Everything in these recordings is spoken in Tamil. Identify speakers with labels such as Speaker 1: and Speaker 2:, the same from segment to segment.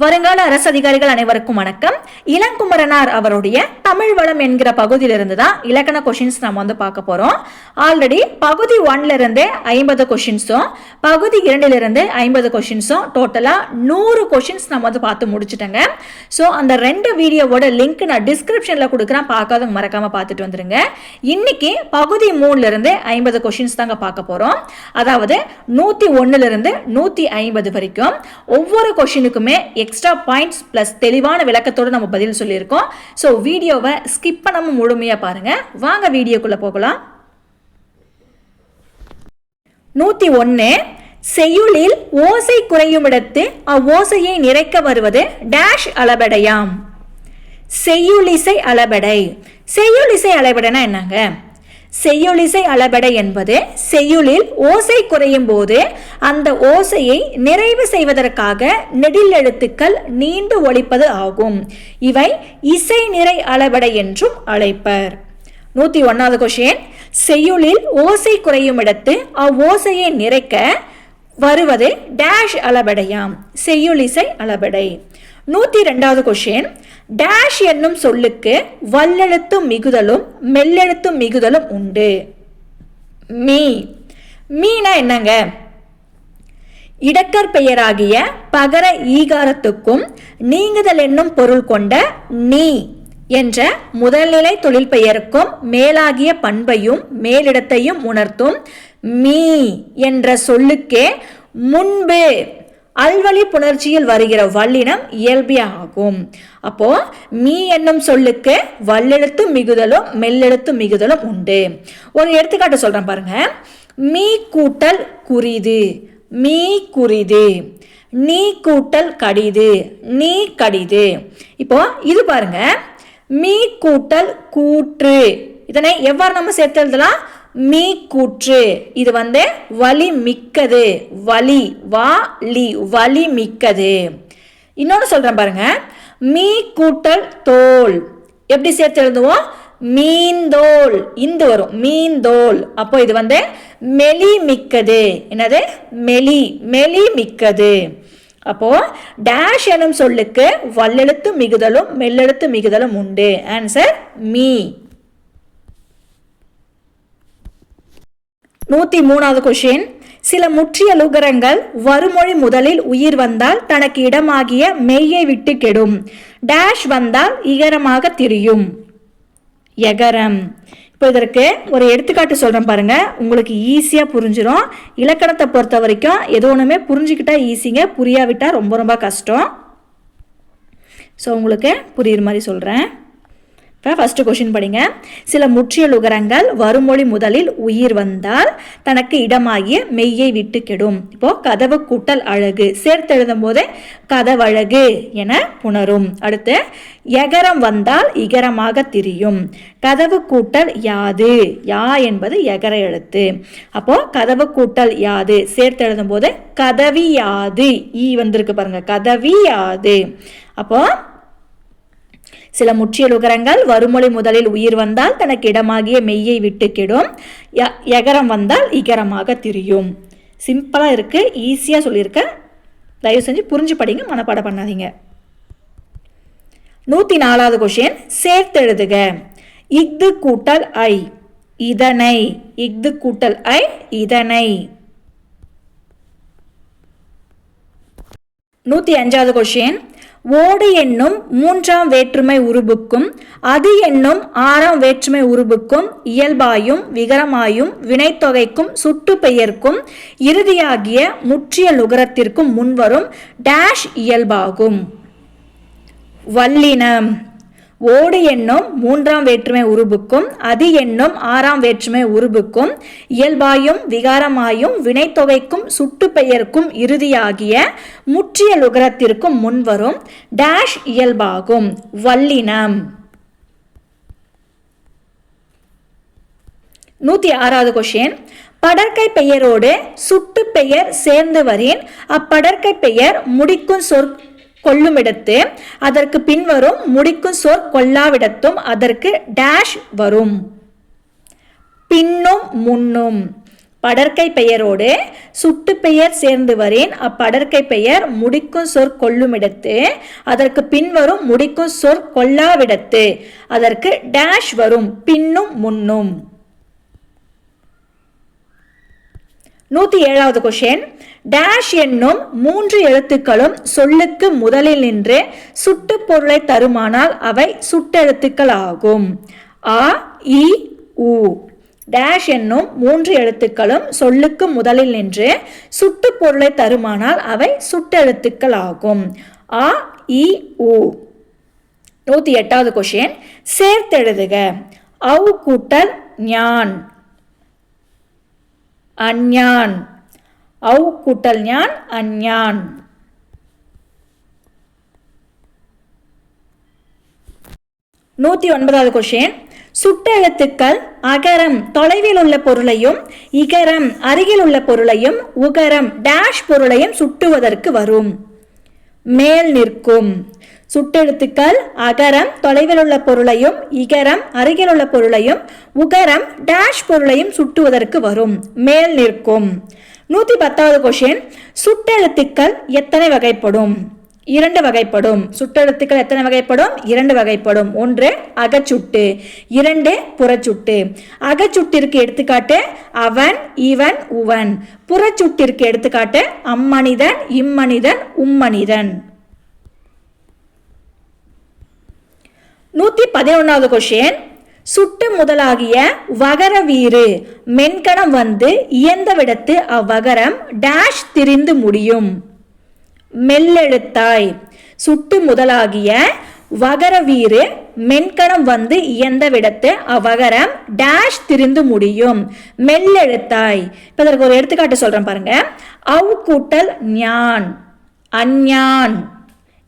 Speaker 1: வருங்கால அரசு அதிகாரிகள் அனைவருக்கும் வணக்கம். இளங்குமரனார் அவருடைய தமிழ் வளம் என்கிற பகுதியிலிருந்து தான் இலக்கண கொஷின்ஸ் நம்ம பார்க்க போறோம். ஆல்ரெடி பகுதி 1ல இருந்து 50 கொஷின்ஸும் பகுதி 2ல இருந்து 50 கொஷின்ஸும் டோட்டலா 100 கொஷின்ஸ் நம்ம பார்த்து முடிச்சுட்டோங்க. ஸோ அந்த 2 வீடியோவோட லிங்க் நான் டிஸ்கிரிப்ஷன்ல கொடுக்குறேன், பார்க்காதவங்க மறக்காம பார்த்துட்டு வந்துருங்க. இன்னைக்கு பகுதி 3ல இருந்து 50 கொஷின்ஸ் தாங்க பார்க்க போறோம். அதாவது 101ல இருந்து 150 வரைக்கும் ஒவ்வொரு கொஷினுக்குமே எக்ஸ்ட்ரா பாயிண்ட்ஸ் பிளஸ் தெளிவான விளக்கத்தோடு நம்ம பதில் சொல்லியிருக்கோம். ஸோ வீடியோவை ஸ்கிப் பண்ணாம முழுமையாக பாருங்க. வாங்க வீடியோக்குள்ள போகலாம். 101 செய்யுளில் ஓசை குறையும் இடத்து அவ்வோசையை நிறைக்க வருவது டேஷ் அளபெடையாம். செய்யுளிசை அளபெடை. செய்யுளிசை அளபெடைனா என்னங்க? செய்யுளிசை அளபெடை என்பது செய்யுளில் ஓசை குறையும் போது அந்த ஓசையை நிறைவு செய்வதற்காக நெடில் எழுத்துக்கள் நீண்டு ஒலிப்பது ஆகும். இவை இசை நிறை அளபெடை என்றும் அழைப்பர். 101வது கொஸ்டின், செய்யுளில் ஓசை குறையும் இடத்து அவ்வோசையை நிறைக்க வருவது டேஷ் அளபெடையாம். செய்யுளிசை அளபெடை. 102வது கொஸ்டின், டேஷ் என்னும் சொல்லுக்கு வல்லெழுத்து மிகுதலும் மெல்லெழுத்து மிகுதலும் உண்டு. மீனா என்னங்க? இடக்கர் பெயராகிய பகர ஈகாரத்துக்கும் நீங்குதல் என்னும் பொருள் கொண்ட நீ என்ற முதல்நிலை தொழில் பெயருக்கும் மேலாகிய பண்பையும் மேலிடத்தையும் உணர்த்தும் மீ என்ற சொல்லுக்கே முன்பு அல்வழி புணர்ச்சியில் வருகிற வல்லினம் இயல்பியாகும். அப்போ மீ என்னும் சொல்லுக்கு வல்லெழுத்து மிகுதலும் மெல்லெழுத்து மிகுதலும் உண்டு. ஒரு எடுத்துக்காட்டு சொல்றேன் பாருங்க. மீ கூட்டல் குறிது, மீ குறிது. நீ கூட்டல் கடிது, நீ கடிது. இப்போ இது பாருங்க, மீ கூட்டல் கூற்று. இதனை எவ்வாறு நம்ம சேர்த்து எழுதலாம்? மீ கூற்று. இது வலி மிக்கது, வலி வாலி வலி மிக்கது. இன்னொன்னு சொல்றேன் பாருங்க, மீ கூட்டல் தோல். எப்படி சேர்த்து எழுதுவோம்? மீந்தோல். இந்து வரும், மீந்தோல். அப்போ இது மெலி மிக்கது. என்னது? மெலி, மெலி மிக்கது. அப்போ டேஷ் எனும் சொல்லுக்கு வல்லெழுத்து மிகுதலும் மெல்லெழுத்து மிகுதலும் உண்டு. Answer me. 103வது கொஸ்டின், சில முற்றிய லுகரங்கள் வருமொழி முதலில் உயிர் வந்தால் தனக்கு இடமாகிய மெய்யை விட்டு கெடும். டேஷ் வந்தால் இகரமாக திரியும். எகரம். இப்போ இதற்கு ஒரு எடுத்துக்காட்டு சொல்றேன் பாருங்க, உங்களுக்கு ஈஸியா புரிஞ்சிடும். இலக்கணத்தை பொறுத்த வரைக்கும் எது ஒண்ணுமே புரிஞ்சுக்கிட்டா ஈஸிங்க, புரியாவிட்டா ரொம்ப ரொம்ப கஷ்டம். ஸோ உங்களுக்கு புரியுற மாதிரி சொல்றேன். ஃபர்ஸ்ட் கொஸ்டின் படிங்க. சில முற்றிய லுகரங்கள் வருமொழி முதலில் உயிர் வந்தால் தனக்கு இடமாகிய மெய்யை விட்டு கெடும். இப்போ கதவு கூட்டல் அழகு சேர்த்து எழுதும் போது கதவழகு என புணரும். அடுத்து எகரம் வந்தால் இகரமாக திரியும். கதவு கூட்டல் யாது, யா என்பது எகர எழுத்து. அப்போ கதவு கூட்டல் யாது சேர்த்து எழுதும் போது கதவி யாது. ஈ வந்திருக்கு பாருங்க, கதவி யாது. அப்போ சில முற்றிய லுகரங்கள் வருமொழி முதலில் உயிர் வந்தால் தனக்கு இடமாகிய மெய்யை விட்டு கெடும். எகரம் வந்தால் இகரமாக திரியும். சிம்பிளா இருக்கு, ஈஸியா சொல்லியிருக்க. தயவு செஞ்சு புரிஞ்சு படிங்க, மனப்பாடம் பண்ணாதீங்க. 104வது கொஸ்டின், சேர்த்து எழுதுக. இஃது கூட்டல் ஐ இதனை. இஃது கூட்டல் ஐ இதனை. 105வது கொஸ்டின், ஓடு என்னும் 3ஆம் வேற்றுமை உருபுக்கும் அது என்னும் 6ஆம் வேற்றுமை உருபுக்கும் இயல்பாயும் விகரமாயும் வினைத்தொகைக்கும் சுட்டு பெயர்க்கும் இறுதியாகிய முற்றிய லுகரத்திற்கும் முன்வரும் டேஷ் இயல்பாகும். வல்லினம். ஓடு என்னும் 3ஆம் வேற்றுமை உருபுக்கும் அது என்னும் 6ஆம் வேற்றுமை உருபுக்கும் இயல்பாயும் விகாரமாயும் வினைத்தொகைக்கும் சுட்டு பெயர்க்கும் இறுதியாகிய முற்றிய லுகரத்திற்கும் முன்வரும் டேஷ் இயல்பாகும். வல்லினம். 106வது கொஸ்டின், படற்கை பெயரோடு சுட்டு பெயர் சேர்ந்து வரின் அப்படற்கை பெயர் முடிக்கும் சொற் கொள்ளுமிடத்து அதற்கு பின்வரும் முடிக்கும் சொற் கொள்ளாவிடத்தும் அதற்கு டேஷ் வரும். பின்னும் முன்னும். படர்க்கை பெயரோடு சுட்டு பெயர் சேர்ந்து வரின் அப்படர்க்கை பெயர் முடிக்கும் சொற் கொள்ளுமிடத்து அதற்கு பின்வரும் முடிக்கும் சொற் கொள்ளாவிடத்து அதற்கு டேஷ் வரும் பின்னும் முன்னும். 107வது கொஸ்டின். டேஷ் என்னும் 3 எழுத்துக்களும் சொல்லுக்கு முதலில் நின்று சுட்டு பொருளை தருமானால் அவை சுட்டெழுத்துக்கள் ஆகும். ஆ, இ, உ. டேஷ் என்னும் 3 எழுத்துக்களும் சொல்லுக்கு முதலில் நின்று சுட்டு பொருளை தருமானால் அவை சுட்டெழுத்துக்கள் ஆகும். ஆ, இ, உ. 108வது கொஸ்டின். சேர்த்தெழுதுக. அவ் கூட்டல் ஞான் அஞ்ஞான். அவ் கூட்டல் ஞான் அஞ்ஞான். 109வது கொஸ்டின். சுட்டெழுத்துக்கள் அகரம் தொலைவில் உள்ள பொருளையும் இகரம் அருகில் உள்ள பொருளையும் உகரம் டேஷ் பொருளையும் சுட்டுவதற்கு வரும். மேல் நிற்கும். சுட்டெழுத்துக்கள் அகரம் தொலைவில் உள்ள பொருளையும் இகரம் அருகில் உள்ள பொருளையும் உகரம் டேஷ் பொருளையும் சுட்டுவதற்கு வரும். மேல் நிற்கும். 110வது கொஸ்டின். சுட்டெழுத்துக்கள் எத்தனை வகைப்படும்? 2 வகைப்படும். சுட்டெழுத்துக்கள் எத்தனை வகைப்படும்? 2 வகைப்படும். 1 அகச்சுட்டு, 2 புறச்சுட்டு. அகச்சுட்டிற்கு எடுத்துக்காட்டு அவன், இவன், உவன். புறச்சுட்டிற்கு எடுத்துக்காட்டு அம்மனிதன், இம்மனிதன், உம்மனிதன். 111வது கொஸ்டின். சுட்டு முதலாகிய வகர வீறு மென்கணம் வந்து இயந்த விடத்து அவ்வகரம் டேஷ் திரிந்து முடியும். மெல்லெழுத்தாய். சுட்டு முதலாகிய வகர வீறு மென்கணம் வந்து இயந்த விடத்து அவ்வகரம் டேஷ் திரிந்து முடியும். மெல்லெழுத்தாய். இப்ப இதற்கு ஒரு எடுத்துக்காட்டு சொல்றேன் பாருங்க. அவ் கூட்டல் ஞான் அஞ்ஞான்.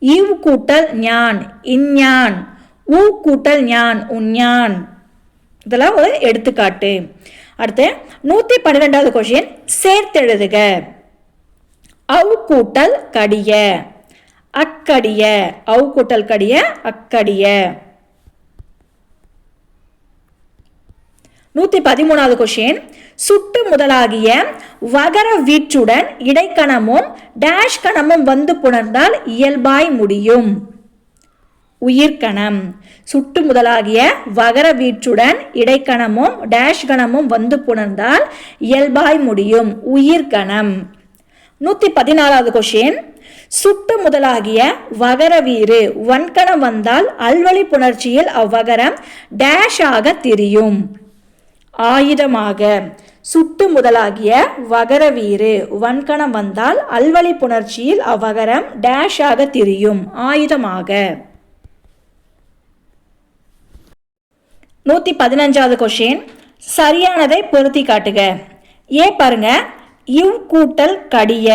Speaker 1: இவ் கூட்டல் ஞான் இஞ்ஞான். ஊ கூட்டல் ஞான் உஞ்ஞான். இதெல்லாம் ஒரு எடுத்துக்காட்டு. அடுத்து 112வது கொஸ்டின். சேர்த்தெழுதுக. அவ் கூட்டல் கடிய அக்கடிய. அவ் கூட்டல் கடிய அக்கடிய. 113வது கொஸ்டின். சுட்டு முதலாகிய வகர வீச்சுடன் இடைக்கணமும் டேஷ் கணமும் வந்து புணர்ந்தால் இயல்பாய் முடியும். உயிர்கணம். சுட்டு முதலாகிய வகர வீச்சுடன் இடைக்கணமும் டேஷ் கணமும் வந்து புணர்ந்தால் இயல்பாய் முடியும். உயிர்கணம். 114வது கொஸ்டின். சுட்டு முதலாகிய வகர வீறு வன்கணம் வந்தால் அல்வழி புணர்ச்சியில் அவ்வகரம் டேஷ் ஆக திரியும். ஆயுதமாக. சுட்டு முதலாகிய வகர வீறு வன்கணம் வந்தால் அல்வழி புணர்ச்சியில் அவ்வகரம் டேஷ் ஆக திரியும். ஆயுதமாக. 115வது கொஸ்டின். சரியானதை பொருத்தி காட்டுக. ஏ பாருங்க. இவ் கூட்டல் கடிய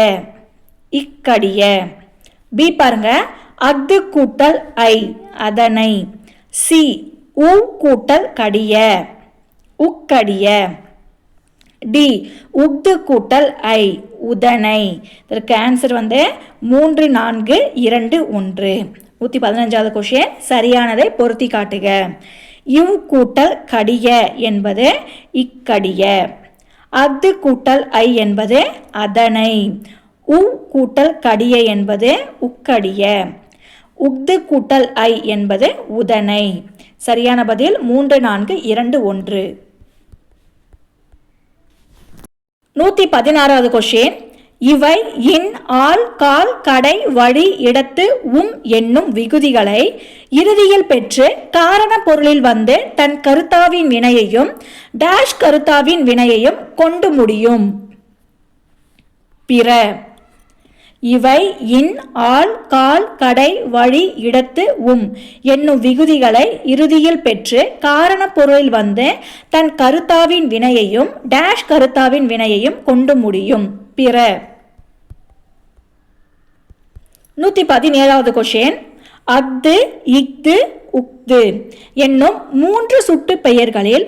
Speaker 1: இக்கடிய. பி பாருங்க. அஃது கூட்டல் ஐ அதனை. சி உ கூட்டல் கடிய உக்கடிய. டி உஃது கூட்டல் ஐ உதனை. இதற்கு ஆன்சர் 3, 4, 2, 1. 115வது கொஸ்டின். சரியானதை பொருத்தி காட்டுக. இவ் கூட்டல் கடிய என்பது இக்கடிய. அஃது கூட்டல் ஐ என்பது அதனை. உ கூட்டல் கடிய என்பது உக்கடிய. உஃது கூட்டல் ஐ என்பது உதனை. சரியான பதில் 3, 4, 2, 1. 116வது கொஸ்டின். இவை இன் ஆல் கால் கடை வழி இடத்து என்னும் விகுதிகளை இறுதியில் பெற்று காரண பொருளில் வந்து தன் கருத்தாவின் வினையையும் டேஷ் கருத்தாவின் வினையையும் கொண்டு முடியும். பிற. இவை இன் ஆல் கால் கடை வழி இடத்து என்னும் விகுதிகளை இறுதியில் பெற்று காரண பொருளில் வந்து தன் கருத்தாவின் வினையையும் டேஷ் கருத்தாவின் வினையையும் கொண்டு முடியும். பிற. 117வது கொஸ்டின். அஃது இஃது உஃது என்னும் 3 சுட்டு பெயர்களில்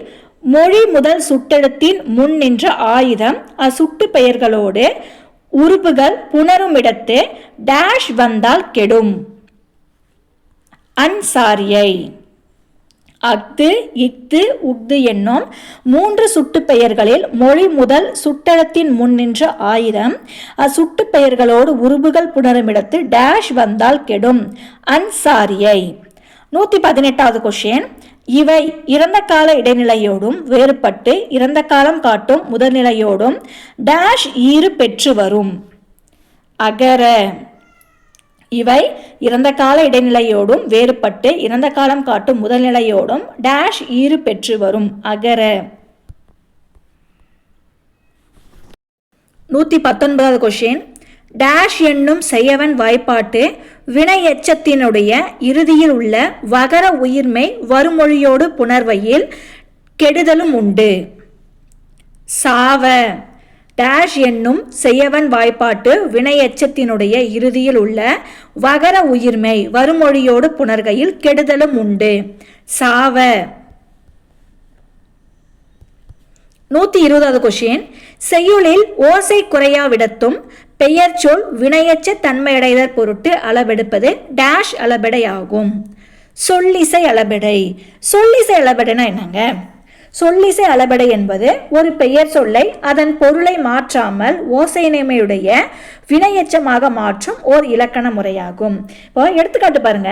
Speaker 1: மொழி முதல் சுட்டெழுத்தின் முன் நின்ற ஆயுதம் அச்சுட்டு பெயர்களோடு உறுப்புகள் புணருமிடத்து டேஷ் வந்தால் கெடும். அன்சாரியை. அஃது, இஃது, உஃது என்னும் 3 சுட்டுப் பெயர்களில் மொழி முதல் சுட்டெழுத்தின் முன் நின்ற ஆயுதம் அச்சுட்டுப் பெயர்களோடு உருபுகள் புணருமிடத்து டேஷ் வந்தால் கெடும். அன்சாரியை. 118வது கொஸ்டின். இவை இறந்த கால இடைநிலையோடும் வேறுபட்டு இறந்த காலம் காட்டும் முதல்நிலையோடும் டேஷ் ஈறு பெற்று வரும். அகர. இவை இறந்த கால இடைநிலையோடும் வேறுபட்டு இறந்த காலம் காட்டும் முதல்நிலையோடும் டேஷ் ஈறு பெற்று வரும். அகர. 119வது கொஸ்டின். டேஷ் என்னும் செய்யவன் வாய்ப்பாட்டு வினை எச்சத்தினுடைய இறுதியில் உள்ள வகர உயிர்மை வருமொழியோடு புணர்வையில் கெடுதலும் உண்டு. சாவ. டேஷ் என்னும் செய்யவன் வாய்ப்பாட்டு வினை எச்சத்தினுடைய இறுதியில் உள்ள வகர உயிர்மை வருமொழியோடு புணர்கையில் கெடுதலும் உண்டு. சாவ. 120வது கொஸ்டின். செய்யுளில் ஓசை குறையாவிடத்தும் பெயர் சொல் வினையச்ச தன்மையடைதற் பொருட்டு அளவெடுப்பது டேஷ் அளபெடை ஆகும். சொல்லிசை அளபெடை. சொல்லிசை அளபெடைனா என்னங்க? சொல்லிசை அளபெடை என்பது ஒரு பெயர் சொல்லை அதன் பொருளை மாற்றாமல் ஓசையினைமையுடைய வினையச்சமாக மாற்றும் ஓர் இலக்கண முறையாகும். இப்போ எடுத்துக்காட்டு பாருங்க.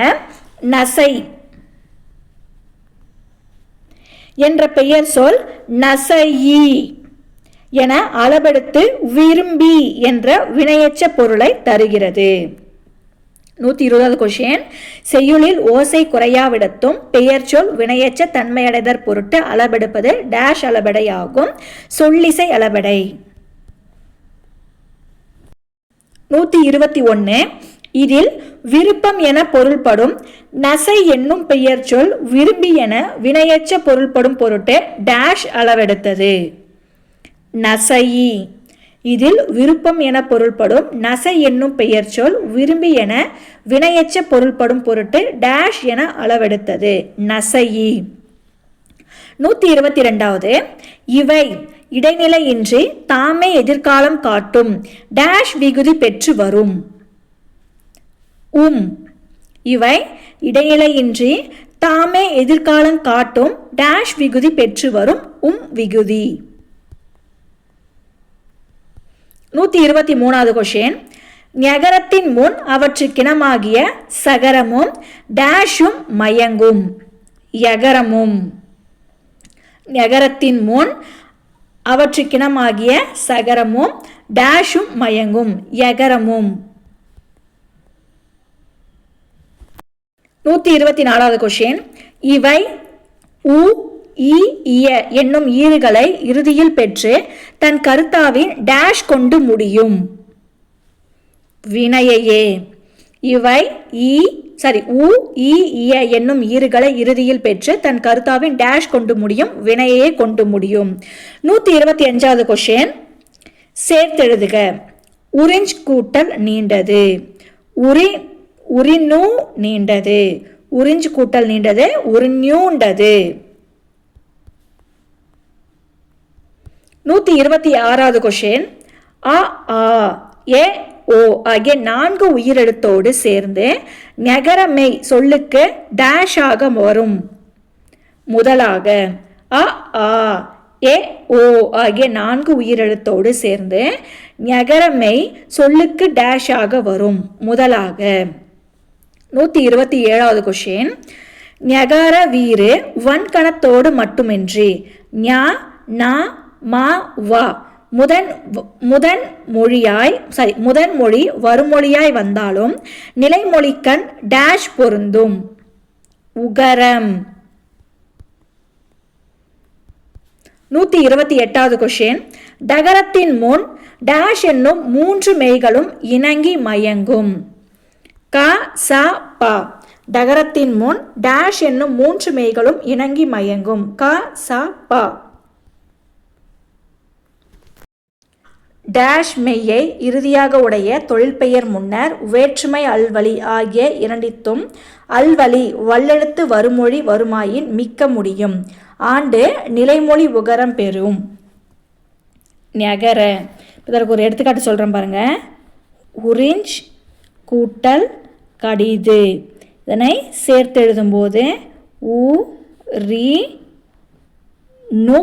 Speaker 1: நசை என்ற பெயர் சொல் நசையி என அளபெடுத்து விரும்பி என்ற வினையச்ச பொருளை தருகிறது. 120வது கொஸ்டின். செய்யுளில் ஓசை குறையாவிடத்தும் பெயர் சொல் வினையச்ச தன்மையடைதற் பொருட்டு அளபெடுப்பது டேஷ் அளபெடை ஆகும். சொல்லிசை அளபெடை. 121. இதில் விருப்பம் என பொருள்படும் நசை என்னும் பெயர் சொல் விரும்பி என வினையச்ச பொருள்படும் பொருட்டு டேஷ் அளவெடுத்தது. நசையி. இதில் விருப்பம் என பொருள்படும் நசை என்னும் பெயர் சொல் விரும்பி என வினையச்ச பொருள்படும் பொருட்டு டேஷ் என அளவெடுத்தது. நசையி. 122வது. இவை இடைநிலையின்றி தாமே எதிர்காலம் காட்டும் டேஷ் விகுதி பெற்று வரும். இவை இடைநிலையின்றி தாமே எதிர்காலம் காட்டும் டேஷ் விகுதி பெற்று வரும் விகுதி. 123வது கொஸ்டின். ஞகரத்தின் முன் அவற்றுக்கிணமாகிய சகரமும் டேஷும் மயங்கும். யகரமும். ஞகரத்தின் முன் அவற்றுக்கிணமாகிய சகரமும் டேஷும் மயங்கும். யகரமும். 124வது கொஸ்டின். இவை உ இ இய என்னும் ஈறுகளை இறுதியில் பெற்று தன் கருத்தாவின் டேஷ் கொண்டு முடியும். வினையையே. இவை உ இ இய என்னும் ஈறுகளை இறுதியில் பெற்று தன் கருத்தாவின் டேஷ் கொண்டு முடியும். வினையையே கொண்டு முடியும். 125வது கொஸ்டின். சேர்த்தெழுதுக. உறிஞ்ச் கூட்டல் நீண்டது. உரிநூ நீண்டது. உறிஞ்சு கூட்டல் நீண்டது. உரிஞூண்டது. 126வது கொஸ்டின். அ ஆ ஏ ஓ ஆகிய 4 உயிரெழுத்தோடு சேர்ந்து ஞகரமெய் சொல்லுக்கு டேஷ் ஆக வரும். முதலாக. அ ஆ ஏ ஓ ஆகிய 4 உயிரெழுத்தோடு சேர்ந்து ஞகரமெய் சொல்லுக்கு டேஷ் ஆக வரும். முதலாக. 127வது கொஸ்டின். ஞகார வீறு வன்கணத்தோடு மட்டுமின்றி ஞ ந ம வ முதன் மொழி வருமொழியாய் வந்தாலும் நிலைமொழிக்கண் டேஷ் பொருந்தும். உகரம். 128வது கொஸ்டின். டகரத்தின் முன் டேஷ் என்னும் 3 மெய்களும் இணங்கி மயங்கும். க ச ப. டகரத்தின் முன் டேஷ் என்னும் 3 மெய்களும் இணங்கி மயங்கும். க ச ப. டேஷ் மெய்யை இறுதியாக உடைய தொழிற்பெயர் முன்னர் வேற்றுமை அல்வழி ஆகிய இரண்டித்தும் அல்வழி வல்லெழுத்து வருமொழி வருமாயின் மிக்க முடியும். ஆண்டு நிலைமொழி உகரம் பெறும். ஞகர. இதற்கு ஒரு எடுத்துக்காட்டு சொல்கிறேன் பாருங்க. உறிஞ்ச் கூட்டல் கடிது. இதனை சேர்த்து எழுதும்போது ரி நு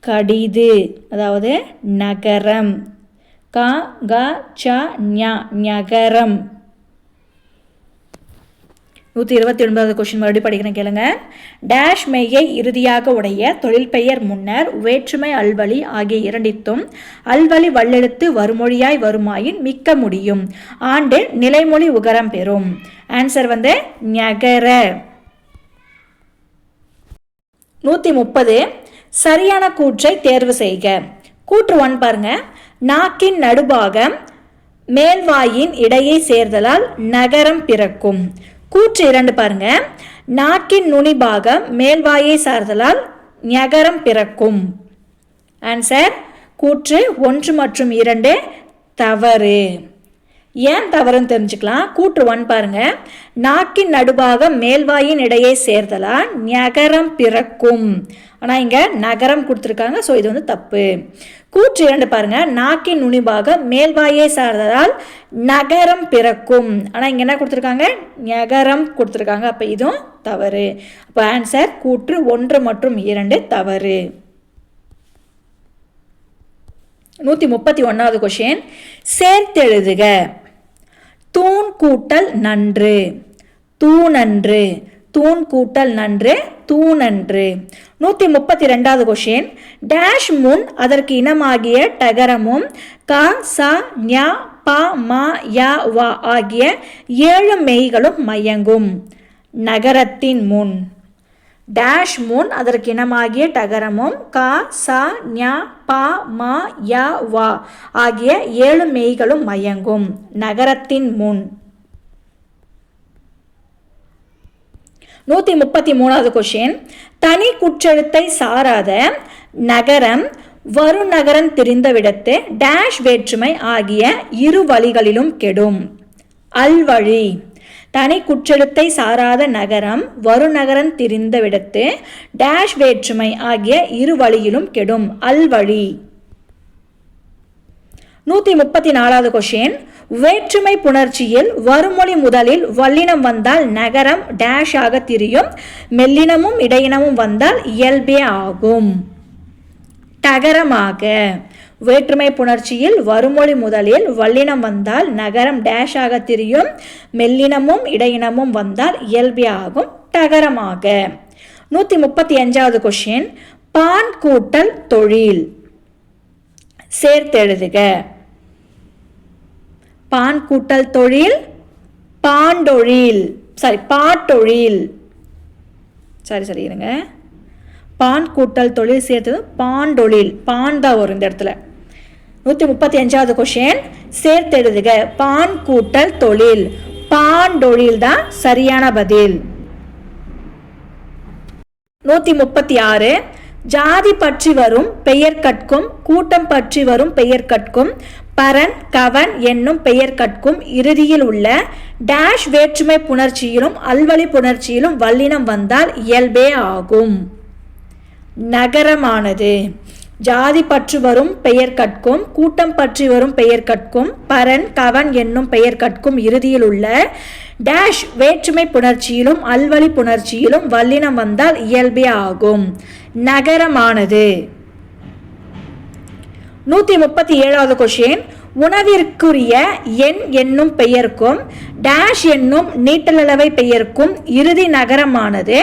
Speaker 1: கடிது, அதாவது நகரம். க க ச ஞ நகரம். 129வது கொஸ்டின் மறுபடியும் படிக்கிறேன் கேளுங்க. டேஷ் மெய்யை இறுதியாக உடைய தொழில் பெயர் முன்னர் வேற்றுமை அல்வழி ஆகிய இரண்டித்தும் அல்வழி வல்லெழுத்து வருமொழியாய் வருமாயின் மிக்க முடியும். ஆண்டு நிலைமொழி உகரம் பெறும். ஆன்சர் ஞகர. 130 சரியான கூற்றை தேர்வு செய்க. கூற்று 1 பாருங்க. நாக்கின் நடுபாகம் மேல்வாயின் இடையை சேர்தலால் நகரம் பிறக்கும். கூற்று 2 பாருங்க. நாக்கின் நுனிபாகம் மேல்வாயை சார்தலால் ஞகரம் பிறக்கும். ஆன்சர் கூற்று 1 மற்றும் 2 தவறு. ஏன் தவறுன்னு தெரிஞ்சுக்கலாம். கூற்று 1 பாருங்க. நாக்கின் நடுபாகம் மேல்வாயின் இடையே சேர்தலால் ஞகரம் பிறக்கும். ஆனால் இங்கே நகரம் கொடுத்துருக்காங்க, ஸோ இது தப்பு. கூற்று 2 பாருங்க. நாக்கின் நுனிபாகம் மேல்வாயை சார்ந்ததால் நகரம் பிறக்கும். ஆனால் இங்கே என்ன கொடுத்துருக்காங்க? ஞகரம் கொடுத்துருக்காங்க. அப்போ இதுவும் தவறு. அப்போ ஆன்சர் கூற்று 1 மற்றும் 2 தவறு. 131வது கொஸ்டின். சேர்த்தெழுதுக. தூண் கூட்டல் நன்று தூணன்று, தூண் கூட்டல் நன்று தூணன்று. 132வது கொஸ்டின். டேஷ் முன் அதற்கு இனமாகிய டகரமும் க ச ஞ ப ம ய வ ஆகிய 7 மெய்களும் மயங்கும். நகரத்தின் முன். டேஷ் முன் அதற்கு இனமாகிய டகரமும் க ச ஞ ப ம ய வ ஆகிய 7 மெய்களும் மயங்கும். நகரத்தின் முன். 133வது கொஸ்டின். தனி குற்றெழுத்தை சாராத நகரம் வருநகரம் திரிந்தவிடத்து டேஷ் வேற்றுமை ஆகிய 2 வழிகளிலும் கெடும். அல்வழி. தனி குற்றெழுத்தை சாராத நகரம் வருநகரம் திரிந்தவிடத்து டேஷ் வேற்றுமை ஆகிய 2 வழியிலும் கெடும். அல்வழி. 134வது கொஸ்டின். வேற்றுமை புணர்ச்சியில் வருமொழி முதலில் வல்லினம் வந்தால் நகரம் டேஷ் ஆக திரியும். மெல்லினமும் இடையினமும் வந்தால் இயல்பே ஆகும். டகரமாக. வேற்றுமை புணர்ச்சியில் வருமொழி முதலில் வல்லினம் வந்தால் நகரம் டேஷ் ஆக திரியும். மெல்லினமும் இடையினமும் வந்தால் இயல்பே ஆகும். டகரமாக. 135வது கொஸ்டின். பான் கூட்டல் தொழில். சேர்த்தெழுதுக. பான் கூட்டல் தொழில் பாண்டொழில். பாட்டொழில். சரி இருங்க. பான் கூட்டல் தொழில் சேர்த்தது பாண்டொழில். பான் தான் வரும் இந்த இடத்துல. 135வது கொஸ்டின். சேர்த்தெழுதுக. பான் கூட்டல் தொழில் பாண்டொழில் தான் சரியான பதில். 136. ஜாதி பற்றி வரும் பெயர் கற்கும் கூட்டம் பற்றி வரும் பெயர் கற்கும் பரன் கவன் என்னும் பெயர் கற்கும் இறுதியில் உள்ள டேஷ் வேற்றுமை புணர்ச்சியிலும் அல்வழி புணர்ச்சியிலும் வல்லினம் வந்தால் இயல்பே ஆகும். நகரமானது. ஜாதி பற்றி வரும் பெயர் கற்கும் கூட்டம் பற்றி வரும் பெயர் கற்கும் பரன் கவன் என்னும் பெயர் கற்கும் இறுதியில் உள்ள டேஷ் வேற்றுமை புணர்ச்சியிலும் அல்வழி புணர்ச்சியிலும் வல்லினம் வந்தால் இயல்பே ஆகும். நகரமானது. 137வது கொஸ்டின். உணவிற்குரிய எண் என்னும் பெயர்க்கும் டேஷ் என்னும் நீட்டலளவை பெயர்க்கும் இறுதி நகரமானது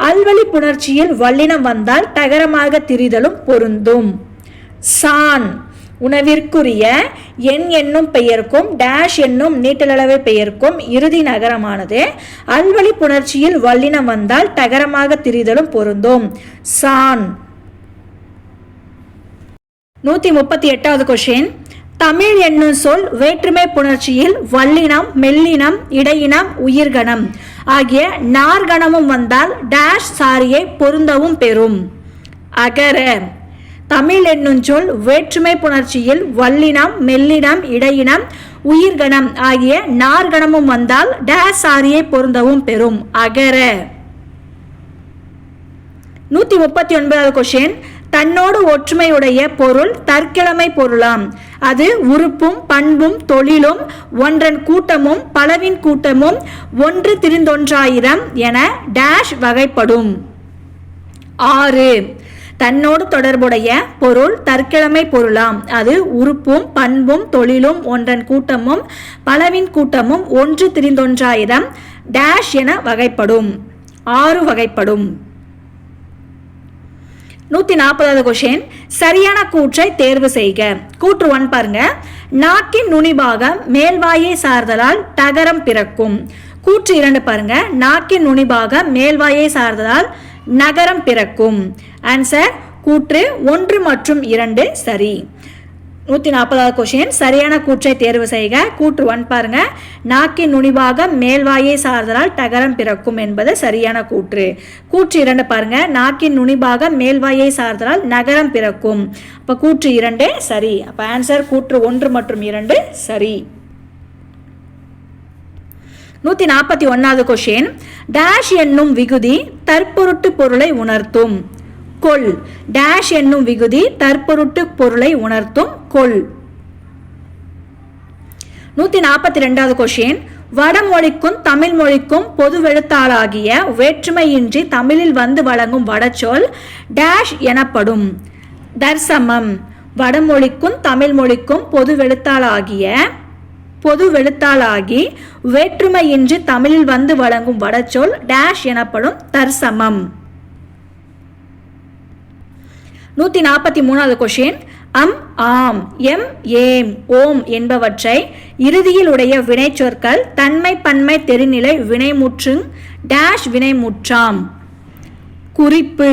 Speaker 1: அல்வழி புணர்ச்சியில் வல்லினம் வந்தால் டகரமாக திரிதலும் பொருந்தும். சான். உணவிற்குரிய எண் என்னும் பெயர்க்கும் டேஷ் என்னும் நீட்டலளவை பெயர்க்கும் இறுதி நகரமானது அல்வழி புணர்ச்சியில் வல்லினம் வந்தால் டகரமாக திரிதலும் பொருந்தும். சான். 138வது கொஸ்டின். தமிழ் என்னும் சொல் வேற்றுமை புணர்ச்சியில் வல்லினம் மெல்லினம் இடையினம் உயிர்கணம் ஆகிய நாற்கணமும் வந்தால் டேஷ் சாரியை பொருந்தவும் பெறும். அகர. தமிழ் என்னும் சொல் வேற்றுமை புணர்ச்சியில் வல்லினம் மெல்லினம் இடையினம் உயிர்கணம் ஆகிய நாற்கணமும் வந்தால் டேஷ் சாரியை பொருந்தவும் பெறும். அகர. 139வது கொஸ்டின். தன்னோடு ஒற்றுமையுடைய பொருள் தற்கிழமை பொருளாம். அது உறுப்பும் பண்பும் தொழிலும் ஒன்றன் கூட்டமும் பலவின் கூட்டமும் ஒன்று திரிந்தொன்றாயிரம் என டேஷ் வகைப்படும். 6. தன்னோடு தொடர்புடைய பொருள் தற்கிழமை பொருளாம். அது உறுப்பும் பண்பும் தொழிலும் ஒன்றன் கூட்டமும் பலவின் கூட்டமும் ஒன்று திரிந்தொன்றாயிரம் டேஷ் என வகைப்படும். 6 வகைப்படும். 140வது கொஸ்டின், சரியான கூற்றை தேர்வு செய்க. கூற்று 1 பாருங்க. நாக்கின் நுனிபாகம் மேல்வாயை சார்தலால் டகரம் பிறக்கும். கூற்று 2 பாருங்க. நாக்கின் நுனிபாகம் மேல்வாயை சார்தலால் நகரம் பிறக்கும். ஆன்சர் கூற்று 1 மற்றும் 2 சரி. 140வது கொஸ்டின், சரியான கூற்றை தேர்வு செய்க. கூற்று 1 பாருங்க. நாக்கின் நுனிபாகம் மேல்வாயை சார்தலால் டகரம் பிறக்கும் என்பது சரியான கூற்று. கூற்று 2 பாருங்க. நாக்கின் நுனிபாகம் மேல்வாயை சார்தலால் நகரம் பிறக்கும். அப்ப கூற்று 2 சரி. அப்ப ஆன்சர் கூற்று 1 மற்றும் 2 சரி. 141வது கொஸ்டின், டேஷ் என்னும் விகுதி தற்பொருட்டு பொருளை உணர்த்தும். கொள். டேஷ் என்னும் விகுதி தற்பொருட்டு பொருளை உணர்த்தும். கொள். 142வது கொஸ்டின், வடமொழிக்கும் தமிழ் மொழிக்கும் பொதுவெழுத்தாளாகிய வேற்றுமையின்றி தமிழில் வந்து வழங்கும் வடச்சொல் டேஷ் எனப்படும். தர்சமம். வடமொழிக்கும் தமிழ் மொழிக்கும் பொதுவெழுத்தாளாகி வேற்றுமையின்றி தமிழில் வந்து வழங்கும் வடச்சொல் டேஷ் எனப்படும். தர்சமம். 143வது கொஸ்டின், ஆம், எம், ஏம், ஓம் என்பவற்றை இறுதியில் உடைய வினைச்சொற்கள் தன்மை பன்மை தெரிநிலை வினைமுற்றுங் டேஷ் வினைமுற்றாம். குறிப்பு.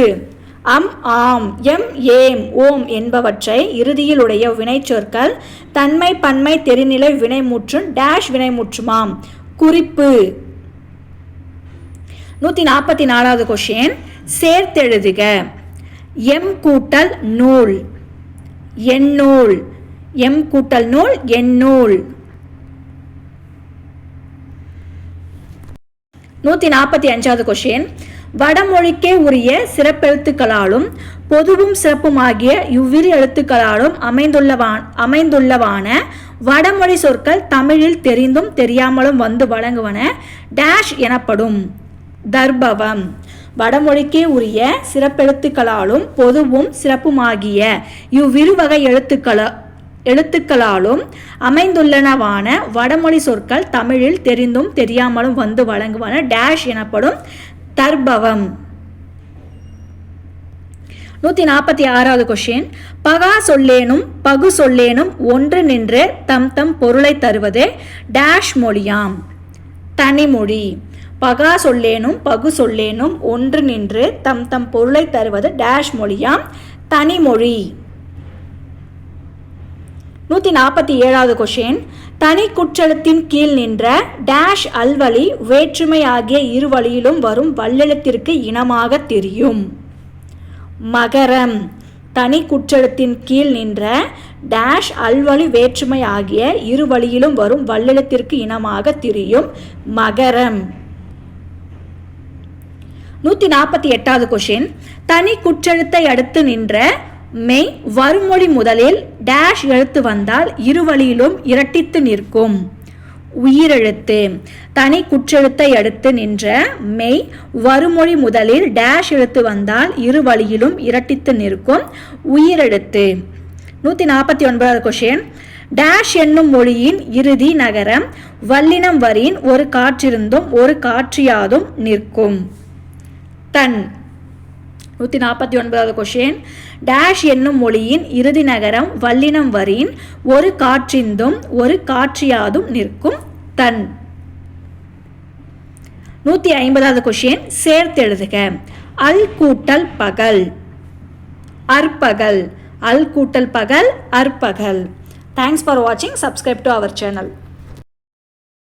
Speaker 1: ஆம், எம், ஏம், ஓம் என்பவற்றை இறுதியில் உடைய வினைச்சொற்கள் தன்மை பன்மை தெரிநிலை வினைமுற்றும் டேஷ் வினைமுற்றுமாம். குறிப்பு. 144வது கொஸ்டின், சேர்த்தெழுதுக. எம் கூட்டல் நூல் எந்நூல். எம் கூட்டல் நூல் எந்நூல். 145வது கொஸ்டின், வடமொழிக்கே உரிய சிறப்பெழுத்துக்களாலும் பொதுவும் சிறப்புமாகிய இவ்விரு எழுத்துக்களாலும் அமைந்துள்ளவான வடமொழி சொற்கள் தமிழில் தெரிந்தும் தெரியாமலும் வந்து வழங்குவன டேஷ் எனப்படும். தர்பவம். வடமொழிக்கே உரிய சிறப்பெழுத்துக்களாலும் பொதுவும் சிறப்புமாகிய இவ்விரு வகை எழுத்துக்களாலும் அமைந்துள்ளனவான வடமொழி சொற்கள் தமிழில் தெரிந்தும் தெரியாமலும் வந்து வழங்குவன டேஷ் எனப்படும். தர்பவம். 146வது கொஸ்டின், பகா சொல்லேனும் பகு சொல்லேனும் ஒன்று நின்று தம் தம் பொருளை தருவது டேஷ் மொழியாம். தனிமொழி. பகா சொல்லேனும் பகு சொல்லேனும் ஒன்று நின்று தம் தம் பொருளை தருவது டேஷ் மொழியாம். தனிமொழி. 147வது கொஸ்டின், தனி குற்றெழுத்தின் கீழ் நின்ற டேஷ் அல்வழி வேற்றுமை ஆகிய இரு வழியிலும் வரும் வல்லெழுத்திற்கு இனமாக தெரியும். மகரம். தனி குற்றெழுத்தின் கீழ் நின்ற டேஷ் அல்வழி வேற்றுமை ஆகிய இரு வழியிலும் வரும் வல்லெழுத்திற்கு இனமாக தெரியும். மகரம். 148வது கொஸ்டின், தனி குற்றெழுத்தை அடுத்து நின்ற மெய் வருமொழி முதலில் டேஷ் எழுத்து வந்தால் இரு வழியிலும் இரட்டித்து நிற்கும். உயிரெழுத்து. தனி குற்றெழுத்தை அடுத்து நின்ற மெய் வருமொழி முதலில் டேஷ் எழுத்து வந்தால் இரு வழியிலும் இரட்டித்து நிற்கும். உயிரெழுத்து. 149வது கொஸ்டின், டேஷ் என்னும் மொழியின் இறுதி நகரம் வல்லினம் வரின் ஒரு காற்றிருந்தும் ஒரு காற்றியாதும் நிற்கும். தன். 149வது கொஸ்டின், டேஷ் என்னும் மொழியின் இறுதி நகரம் வல்லினம் வரின் ஒரு காற்றிந்தும் ஒரு காற்றியாதும் நிற்கும். தன். 150வது கொஸ்டின், சேர்த்தெழுதுக. அல் கூட்டல் பகல் அற்பகல். அல் கூட்டல் பகல் அற்பகல். தேங்க்ஸ் ஃபார் வாட்சிங். Subscribe to our channel.